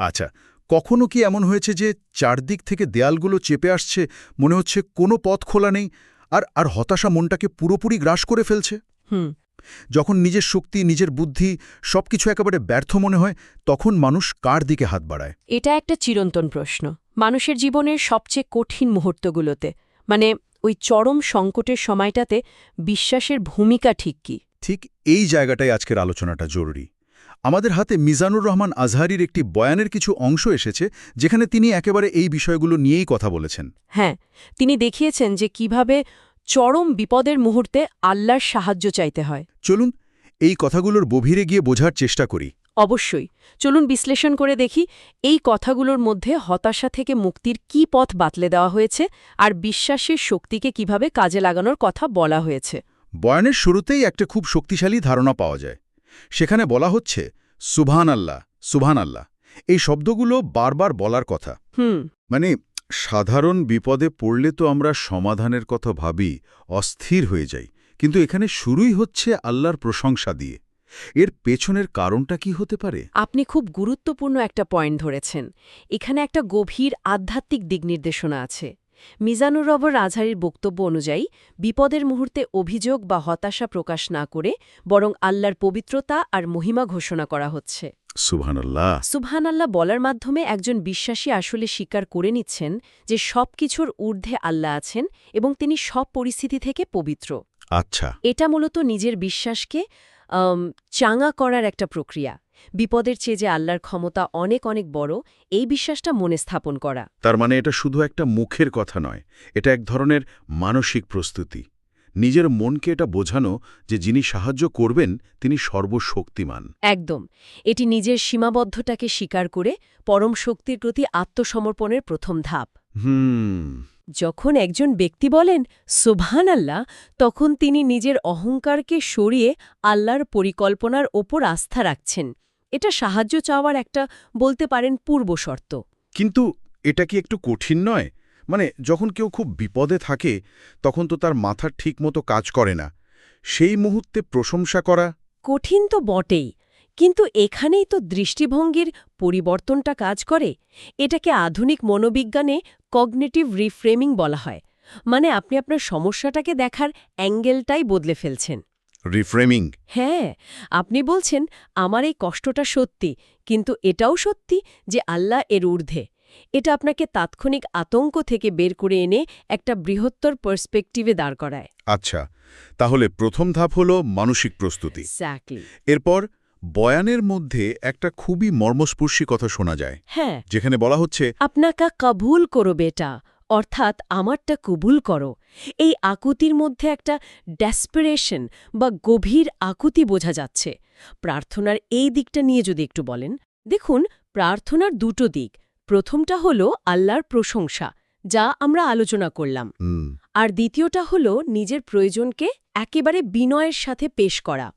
আচ্ছা, কখনো কি এমন হয়েছে যে চারদিক থেকে দেয়ালগুলো চেপে আসছে, মনে হচ্ছে কোনো পথ খোলা নেই, আর আর হতাশা মনটাকে পুরোপুরি গ্রাস করে ফেলছে? হুম। যখন নিজের শক্তি, নিজের বুদ্ধি সবকিছু একেবারে ব্যর্থ মনে হয়, তখন মানুষ কার দিকে হাত বাড়ায়? এটা একটা চিরন্তন প্রশ্ন মানুষের জীবনের সবচেয়ে কঠিন মুহূর্তগুলোতে, মানে ওই চরম সংকটের সময়টাতে বিশ্বাসের ভূমিকা ঠিক কি? ঠিক এই জায়গাটাই আজকের আলোচনাটা জরুরি। আমাদের হাতে মিজানুর রহমান আজহারির একটি বয়ানের কিছু অংশ এসেছে, যেখানে তিনি একেবারে এই বিষয়গুলো নিয়েই কথা বলেছেন। হ্যাঁ, তিনি দেখিয়েছেন যে কিভাবে চরম বিপদের মুহূর্তে আল্লাহর সাহায্য চাইতে হয়। চলুন এই কথাগুলোর গভীরে গিয়ে বোঝার চেষ্টা করি। অবশ্যই, চলুন বিশ্লেষণ করে দেখি এই কথাগুলোর মধ্যে হতাশা থেকে মুক্তির কি পথ বাতলে দেওয়া হয়েছে আর বিশ্বাসের শক্তিকে কিভাবে কাজে লাগানোর কথা বলা হয়েছে। বয়ানের শুরুতেই একটা খুব শক্তিশালী ধারণা পাওয়া যায়। সেখানে বলা হচ্ছে সুবহান আল্লাহ, সুবহান আল্লাহ। এই শব্দগুলো বারবার বলার কথা। মানে সাধারণ বিপদে পড়লে তো আমরা সমাধানের কথা ভাবি, অস্থির হয়ে যাই, কিন্তু এখানে শুরুই হচ্ছে আল্লাহর প্রশংসা দিয়ে। এর পেছনের কারণটা কি হতে পারে? আপনি খুব গুরুত্বপূর্ণ একটা পয়েন্ট ধরেছেন। এখানে একটা গভীর আধ্যাত্মিক দিক নির্দেশনা আছে। মিজানুর রহমান আজহারির বক্তব্য অনুযায়ী বিপদের মুহূর্তে অভিযোগ বা হতাশা প্রকাশ না করে বরং আল্লাহর পবিত্রতা আর মহিমা ঘোষণা করা হচ্ছে। সুবহানাল্লাহ। সুবহানাল্লাহ বলার মাধ্যমে একজন বিশ্বাসী আসলে স্বীকার করে নিচ্ছেন যে সবকিছুর ঊর্ধ্বে আল্লাহ আছেন এবং তিনি সব পরিস্থিতি থেকে পবিত্র। আচ্ছা। এটা মূলত নিজের বিশ্বাসকে চাঙা করার একটা প্রক্রিয়া। বিপদের চেয়ে যে আল্লাহর ক্ষমতা অনেক অনেক বড়, এই বিশ্বাসটা মনে স্থাপন করা। তার মানে এটা শুধু একটা মুখের কথা নয়, এটা এক ধরনের মানসিক প্রস্তুতি। নিজের মনকে এটা বোঝানো যে যিনি সাহায্য করবেন তিনি সর্বশক্তিমান। একদম। এটি নিজের সীমাবদ্ধতাকে স্বীকার করে পরম শক্তির প্রতি আত্মসমর্পণের প্রথম ধাপ। যখন একজন ব্যক্তি বলেন সুবহানাল্লাহ, তখন তিনি নিজের অহংকারকে সরিয়ে আল্লাহর পরিকল্পনার ওপর আস্থা রাখছেন। এটা সাহায্য চাওয়ার একটা, বলতে পারেন, পূর্বশর্ত। কিন্তু এটা কি একটু কঠিন নয়? মানে যখন কেউ খুব বিপদে থাকে, তখন তো তার মাথা ঠিকমতো কাজ করে না। সেই মুহূর্তে প্রশংসা করা কঠিন তো বটেই, কিন্তু এখানেই তো দৃষ্টিভঙ্গির পরিবর্তনটা কাজ করে। এটাকে আধুনিক মনোবিজ্ঞানে কগনিটিভ রিফ্রেমিং বলা হয়। মানে আপনি আপনার সমস্যাটাকে দেখার অ্যাঙ্গেলটাই বদলে ফেলছেন। রিফ্রেমিং। হ্যাঁ, আপনি বলছেন আমার এই কষ্টটা সত্যি, কিন্তু এটাও সত্যি যে আল্লাহ এর ঊর্ধ্বে। এটা আপনাকে তাৎক্ষণিক আতঙ্ক থেকে বের করে এনে একটা বৃহত্তর পার্সপেক্টিভে দাঁড় করায়। আচ্ছা, তাহলে প্রথম ধাপ হলো মানসিক প্রস্তুতি। এক্স্যাক্টলি। এরপর বয়ানের মধ্যে একটা খুবই মর্মস্পর্শী কথা শোনা যায়, হ্যাঁ, যেখানে বলা হচ্ছে আপনাকা কবুল করো বেটা, অর্থাৎ আমারটা কবুল করো। এই আকুতির মধ্যে একটা ডেসপারেশন বা গভীর আকুতি বোঝা যাচ্ছে। প্রার্থনার এই দিকটা নিয়ে যদি একটু বলেন। দেখুন, প্রার্থনার দুটো দিক। প্রথমটা হলো আল্লাহর প্রশংসা, যা আমরা আলোচনা করলাম, আর দ্বিতীয়টা হলো নিজের প্রয়োজনকে একেবারে বিনয়ের সাথে পেশ করা।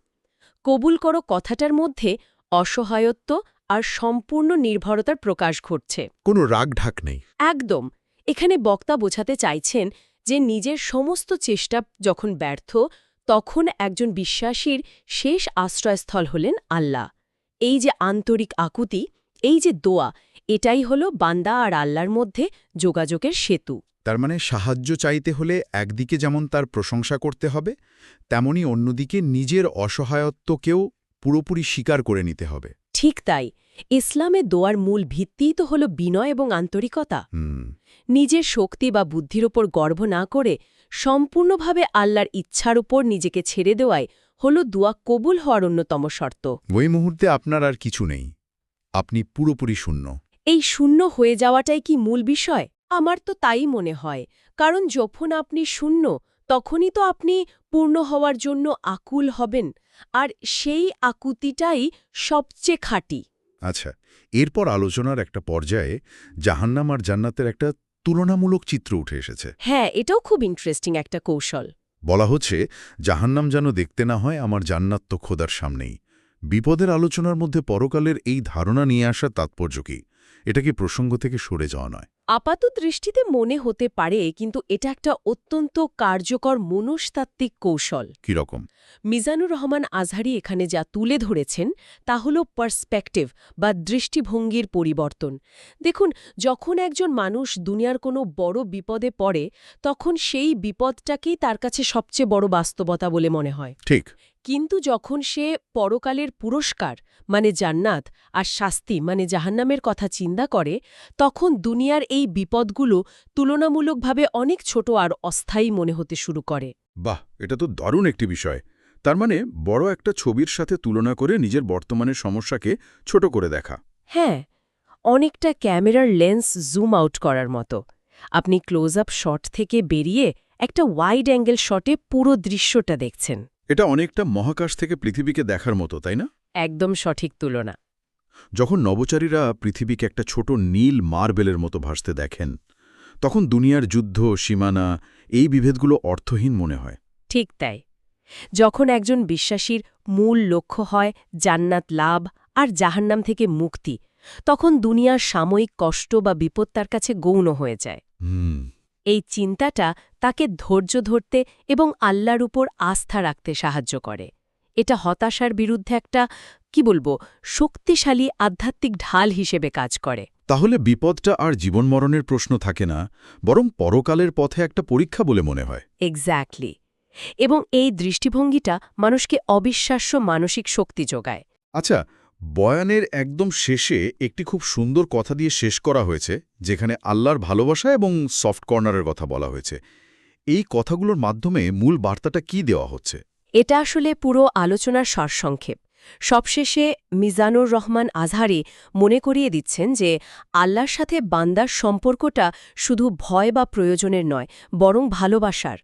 কবুল করো কথাটার মধ্যে অসহায়ত্ব আর সম্পূর্ণ নির্ভরতার প্রকাশ ঘটছে। কোনো রাগ ঢাক নেই। একদম। এখানে বক্তা বোঝাতে চাইছেন যে নিজের সমস্ত চেষ্টা যখন ব্যর্থ, তখন একজন বিশ্বাসীর শেষ আশ্রয়স্থল হলেন আল্লাহ। এই যে আন্তরিক আকুতি, এই যে দোয়া, এটাই হলো বান্দা আর আল্লাহর মধ্যে যোগাযোগের সেতু। তার মানে সাহায্য চাইতে হলে একদিকে যেমন তার প্রশংসা করতে হবে, তেমনি অন্যদিকে নিজের অসহায়ত্বকেও পুরোপুরি স্বীকার করে নিতে হবে। ঠিক তাই। ইসলামে দোয়ার মূল ভিত্তিই তো হল বিনয় এবং আন্তরিকতা। নিজের শক্তি বা বুদ্ধির ওপর গর্ব না করে সম্পূর্ণভাবে আল্লাহর ইচ্ছার উপর নিজেকে ছেড়ে দেওয়াই হল দোয়া কবুল হওয়ার অন্যতম শর্ত। ওই মুহূর্তে আপনার আর কিছু নেই, আপনি পুরোপুরি শূন্য। এই শূন্য হয়ে যাওয়াটাই কি মূল বিষয়? আমার তো তাই মনে হয়, কারণ যখন আপনি শূন্য, তখনই তো আপনি পূর্ণ হওয়ার জন্য আকুল হবেন, আর সেই আকুতিটাই সবচেয়ে খাঁটি। আচ্ছা, এরপর আলোচনার একটা পর্যায়ে জাহান্নাম আর জান্নাতের একটা তুলনামূলক চিত্র উঠে এসেছে। হ্যাঁ, এটাও খুব ইন্টারেস্টিং একটা কৌশল। বলা হচ্ছে জাহান্নাম যেন দেখতে না হয় আমার জান্নাত তো খোদার সামনেই। বিপদের আলোচনার মধ্যে পরকালের এই ধারণা নিয়ে আসার তাৎপর্য কি? এটা কি প্রসঙ্গ থেকে সরে যাওয়া নয়? আপাত দৃষ্টিতে মনে হতে পারে, কিন্তু এটা একটা অত্যন্ত কার্যকর মনস্তাত্ত্বিক কৌশল। কিরকম? মিজানুর রহমান আজহারি এখানে যা তুলে ধরেছেন তা হল পার্সপেক্টিভ বা দৃষ্টিভঙ্গির পরিবর্তন। দেখুন, যখন একজন মানুষ দুনিয়ার কোনো বড় বিপদে পড়ে, তখন সেই বিপদটাকেই তার কাছে সবচেয়ে বড় বাস্তবতা বলে মনে হয়। ঠিক। কিন্তু যখন সে পরকালের পুরস্কার মানে জান্নাত আর শাস্তি মানে জাহান্নামের কথা চিন্তা করে, তখন দুনিয়ার এই বিপদগুলো তুলনামূলকভাবে অনেক ছোট আর অস্থায়ী মনে হতে শুরু করে। বাহ, এটা তো দারুণ একটি বিষয়। তার মানে বড় একটা ছবির সাথে তুলনা করে নিজের বর্তমানের সমস্যাকে ছোট করে দেখা। হ্যাঁ, অনেকটা ক্যামেরার লেন্স জুম আউট করার মতো। আপনি ক্লোজ আপ শট থেকে বেরিয়ে একটা ওয়াইড অ্যাঙ্গেল শটে পুরো দৃশ্যটা দেখছেন। এটা অনেকটা মহাকাশ থেকে পৃথিবীকে দেখার মতো, তাই না? একদম সঠিক তুলনা। যখন নভোচারীরা পৃথিবীকে একটা ছোট নীল মার্বেলের মতো ভাসতে দেখেন, তখন দুনিয়ার যুদ্ধ, সীমানা, এই বিভেদগুলো অর্থহীন মনে হয়। ঠিক তাই। যখন একজন বিশ্বাসীর মূল লক্ষ্য হয় জান্নাত লাভ আর জাহান্নাম থেকে মুক্তি, তখন দুনিয়ার সাময়িক কষ্ট বা বিপদ তার কাছে গৌণ হয়ে যায়। এই চিন্তাটা তাকে ধৈর্য ধরতে এবং আল্লাহর উপর আস্থা রাখতে সাহায্য করে। এটা হতাশার বিরুদ্ধে একটা শক্তিশালী আধ্যাত্মিক ঢাল হিসেবে কাজ করে। তাহলে বিপদটা আর জীবন মরণের প্রশ্ন থাকে না, বরং পরকালের পথে একটা পরীক্ষা বলে মনে হয়। এক্স্যাক্টলি। এবং এই দৃষ্টিভঙ্গিটা মানুষকে অবিশ্বাস্য মানসিক শক্তি যোগায়। আচ্ছা, বয়ানের একদম শেষে একটি খুব সুন্দর কথা দিয়ে শেষ করা হয়েছে, যেখানে আল্লাহর ভালোবাসা এবং সফট কর্নারের কথা বলা হয়েছে। এই কথাগুলোর মাধ্যমে মূল বার্তাটা কি দেওয়া হচ্ছে? এটা আসলে পুরো আলোচনার সারসংক্ষেপ। সবশেষে মিজানুর রহমান আজহারি মনে করিয়ে দিচ্ছেন যে আল্লাহর সাথে বান্দার সম্পর্কটা শুধু ভয় বা প্রয়োজনের নয়, বরং ভালোবাসার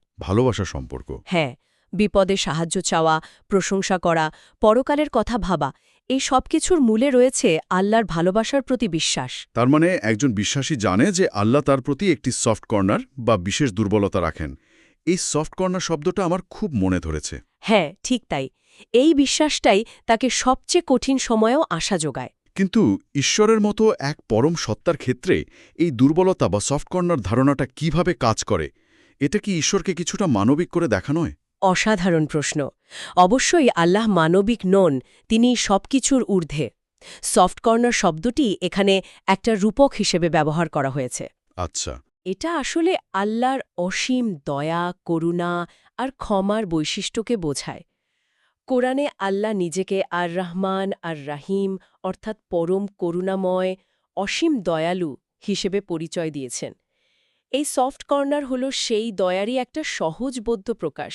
সম্পর্ক। হ্যাঁ, বিপদে সাহায্য চাওয়া, প্রশংসা করা, পরকালের কথা ভাবা, এই সব কিছুর মূলে রয়েছে আল্লাহর ভালোবাসার প্রতি বিশ্বাস। তার মানে একজন বিশ্বাসী জানে যে আল্লাহ তার প্রতি একটি সফট কর্নার বা বিশেষ দুর্বলতা রাখেন। এই সফট কর্নার শব্দটা আমার খুব মনে ধরেছে। হ্যাঁ, ঠিক তাই। এই বিশ্বাসটাই তাকে সবচেয়ে কঠিন সময়েও আশা যোগায়। কিন্তু ঈশ্বরের মতো এক পরম সত্তার ক্ষেত্রে এই দুর্বলতা বা সফট কর্নার ধারণাটা কিভাবে কাজ করে? এটা কি ঈশ্বরকে কিছুটা মানবিক করে দেখা নয়? অসাধারণ প্রশ্ন। অবশ্যই আল্লাহ মানবিক নন, তিনি সবকিছুর ঊর্ধ্বে। সফট কর্নার শব্দটি এখানে একটা রূপক হিসেবে ব্যবহার করা হয়েছে। আচ্ছা। এটা আসলে আল্লাহর অসীম দয়া, করুণা আর ক্ষমার বৈশিষ্ট্যকে বোঝায়। কোরআনে আল্লাহ নিজেকে আর রহমান আর রাহিম অর্থাৎ পরম করুণাময়, অসীম দয়ালু হিসেবে পরিচয় দিয়েছেন। এই সফট কর্নার হল সেই দয়ারই একটা সহজবোধ্য প্রকাশ।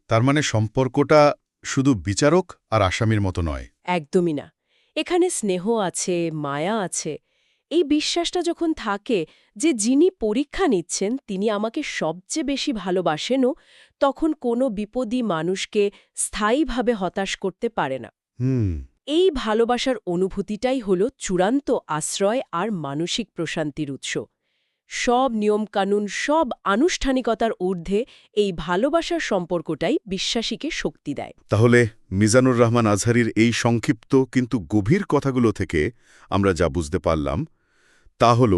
তার মানে সম্পর্কটা শুধু বিচারক আর আসামির মতো নয়। একদমই না। এখানে স্নেহ আছে, মায়া আছে। এই বিশ্বাসটা যখন থাকে যে যিনি পরীক্ষা নিচ্ছেন তিনি আমাকে সবচেয়ে বেশি ভালোবাসেনও, তখন কোনো বিপদী মানুষকে স্থায়ীভাবে হতাশ করতে পারে না। এই ভালোবাসার অনুভূতিটাই হল চূড়ান্ত আশ্রয় আর মানসিক প্রশান্তির উৎস। সব নিয়মকানুন, সব আনুষ্ঠানিকতার ঊর্ধ্বে এই ভালোবাসার সম্পর্কটাই বিশ্বাসীকে শক্তি দেয়। তাহলে মিজানুর রহমান আজহারির এই সংক্ষিপ্ত কিন্তু গভীর কথাগুলো থেকে আমরা যা বুঝতে পারলাম তা হল,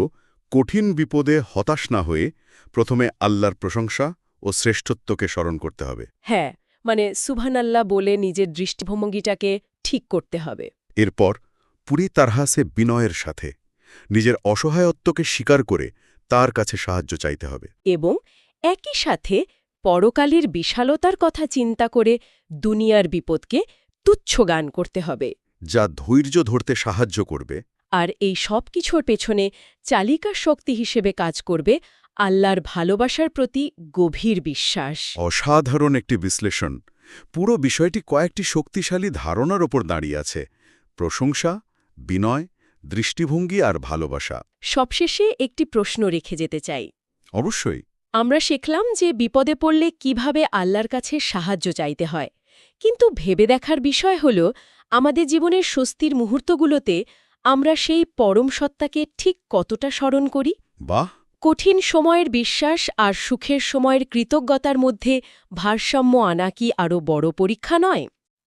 কঠিন বিপদে হতাশ না হয়ে প্রথমে আল্লাহর প্রশংসা ও শ্রেষ্ঠত্বকে স্মরণ করতে হবে। হ্যাঁ, মানে সুবহানাল্লাহ বলে নিজের দৃষ্টিভঙ্গিটাকে ঠিক করতে হবে। এরপর পুরি তারহাসে বিনয়ের সাথে নিজের অসহায়ত্বকে স্বীকার করে তার কাছে সাহায্য চাইতে হবে। এবং একই সাথে পরকালের বিশালতার কথা চিন্তা করে দুনিয়ার বিপদকে তুচ্ছ জ্ঞান করতে হবে, যা ধৈর্য ধরতে সাহায্য করবে। আর এই সব কিছুর পেছনে চালিকা শক্তি হিসেবে কাজ করবে আল্লাহর ভালোবাসার প্রতি গভীর বিশ্বাস। অসাধারণ একটি বিশ্লেষণ। পুরো বিষয়টি কয়েকটি শক্তিশালী ধারণার ওপর দাঁড়িয়ে আছে: প্রশংসা, বিনয়, দৃষ্টিভঙ্গি আর ভালোবাসা। সবশেষে একটি প্রশ্ন রেখে যেতে চাই। অবশ্যই। আমরা শিখলাম যে বিপদে পড়লে কিভাবে আল্লাহর কাছে সাহায্য চাইতে হয়, কিন্তু ভেবে দেখার বিষয় হল আমাদের জীবনের স্বস্তির মুহূর্তগুলোতে আমরা সেই পরম সত্তাকে ঠিক কতটা স্মরণ করি। বাহ! কঠিন সময়ের বিশ্বাস আর সুখের সময়ের কৃতজ্ঞতার মধ্যে ভারসাম্য আনা কি আরও বড় পরীক্ষা নয়?